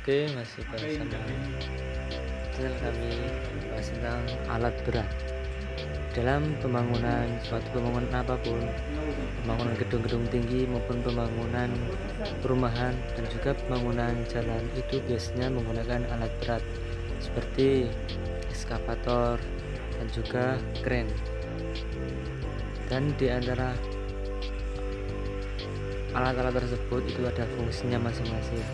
Oke, masih bersama channel kami bahas tentang alat berat dalam suatu pembangunan apapun, pembangunan gedung-gedung tinggi maupun pembangunan perumahan dan juga pembangunan jalan, itu biasanya menggunakan alat berat seperti ekskavator dan juga kren. Dan di antara alat-alat tersebut itu ada fungsinya masing-masing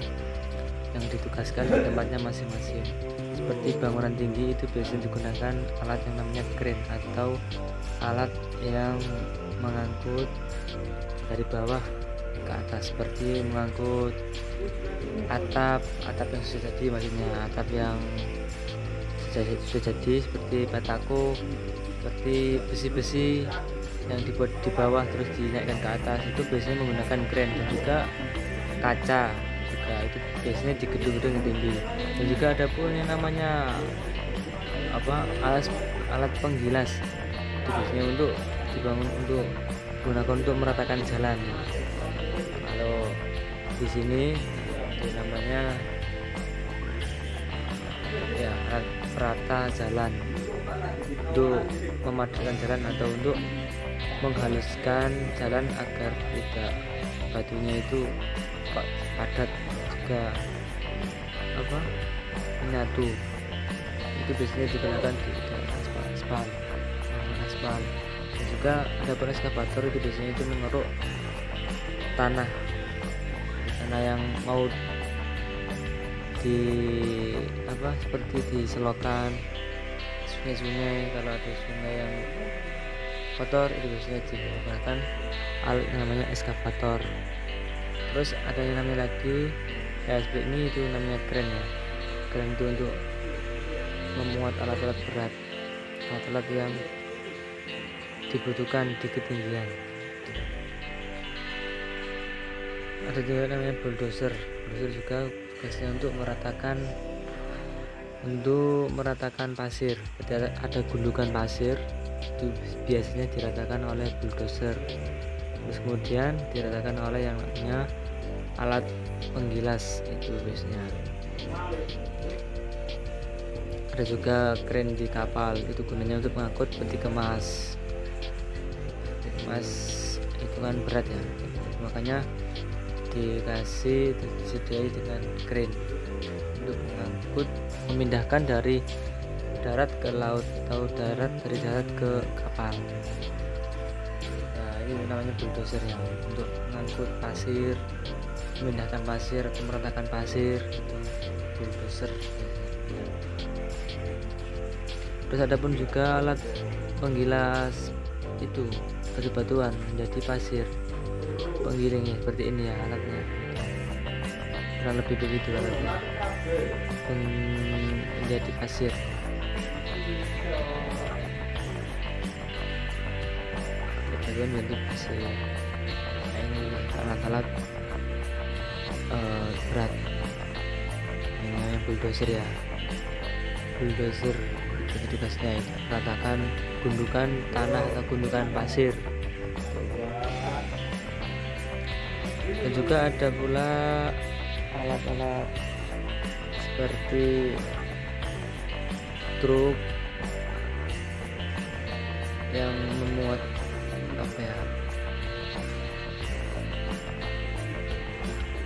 yang ditugaskan di tempatnya masing-masing. Seperti bangunan tinggi itu biasanya digunakan alat yang namanya kren atau alat yang mengangkut dari bawah ke atas, seperti mengangkut atap yang sudah jadi, maksudnya atap yang sudah jadi seperti batako, seperti besi-besi yang dibuat di bawah terus dinaikkan ke atas, itu biasanya menggunakan kren. Dan juga kaca juga itu biasanya di gedung-gedung yang tinggi. Dan juga ada pun yang namanya alat penggilas, itu biasanya untuk dibangun untuk digunakan untuk meratakan jalan. Kalau di sini itu namanya ya alat perata jalan, untuk memadatkan jalan atau untuk menghaluskan jalan agar tidak batunya itu padat, juga menyatu. Itu biasanya digunakan di aspal. Dan juga ada pun ekskavator, itu biasanya itu mengeruk tanah yang mau seperti di selokan sungai-sungai. Kalau ada sungai yang kotor, itu biasanya digunakan alat yang namanya ekskavator. Terus ada yang namanya lagi ya seperti ini, itu namanya kren ya. Kren itu untuk memuat alat-alat berat, alat-alat yang dibutuhkan di ketinggian. Ada juga namanya bulldozer juga tugasnya untuk meratakan pasir. Ada gundukan pasir, itu biasanya diratakan oleh bulldozer, terus kemudian diratakan oleh yang namanya alat penggilas, itu biasanya. Ada juga kren di kapal, itu gunanya untuk mengangkut peti kemas itu kan berat ya, makanya disediai dengan kren untuk mengangkut, memindahkan dari darat ke laut atau dari darat ke kapal. Nah, ini namanya bulldozer ya, untuk mengangkut pasir, memindahkan pasir atau meratakan pasir, itu bulldozer. Terus ada pun juga alat penggilas itu batu-batuan menjadi pasir, penggiringnya seperti ini ya alatnya, kurang lebih begitu alatnya, menjadi pasir. Bagian bentuk pasir. Nah, ini alat-alat berat yang namanya bulldozer ya. Bulldozer itu tugasnya itu meratakan gundukan tanah atau gundukan pasir. Dan juga ada pula alat-alat seperti truk yang memuat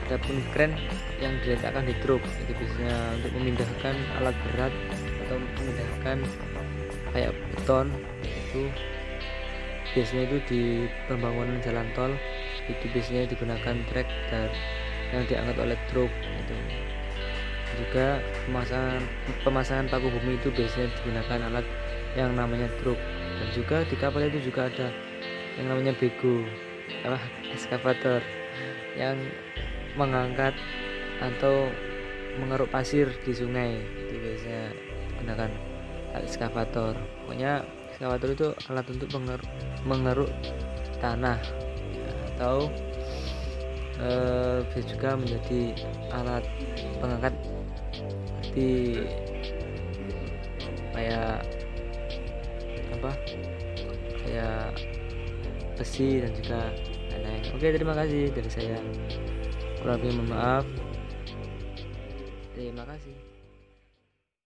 ada pun kren yang diletakkan di truk, itu biasanya untuk memindahkan alat berat atau memindahkan kayak beton. Itu biasanya itu di pembangunan jalan tol, itu biasanya digunakan trek yang diangkat oleh truk itu. Juga pemasangan paku bumi, itu biasanya digunakan alat yang namanya truk. Dan juga di kapal itu juga ada yang namanya ekskavator yang mengangkat atau mengeruk pasir di sungai, itu biasanya menggunakan ekskavator. Pokoknya ekskavator itu alat untuk mengeruk tanah atau bisa juga menjadi alat pengangkat seperti kayak besi dan juga lain-lain. Oke, terima kasih dari saya, kurang lebih mohon maaf. Terima kasih.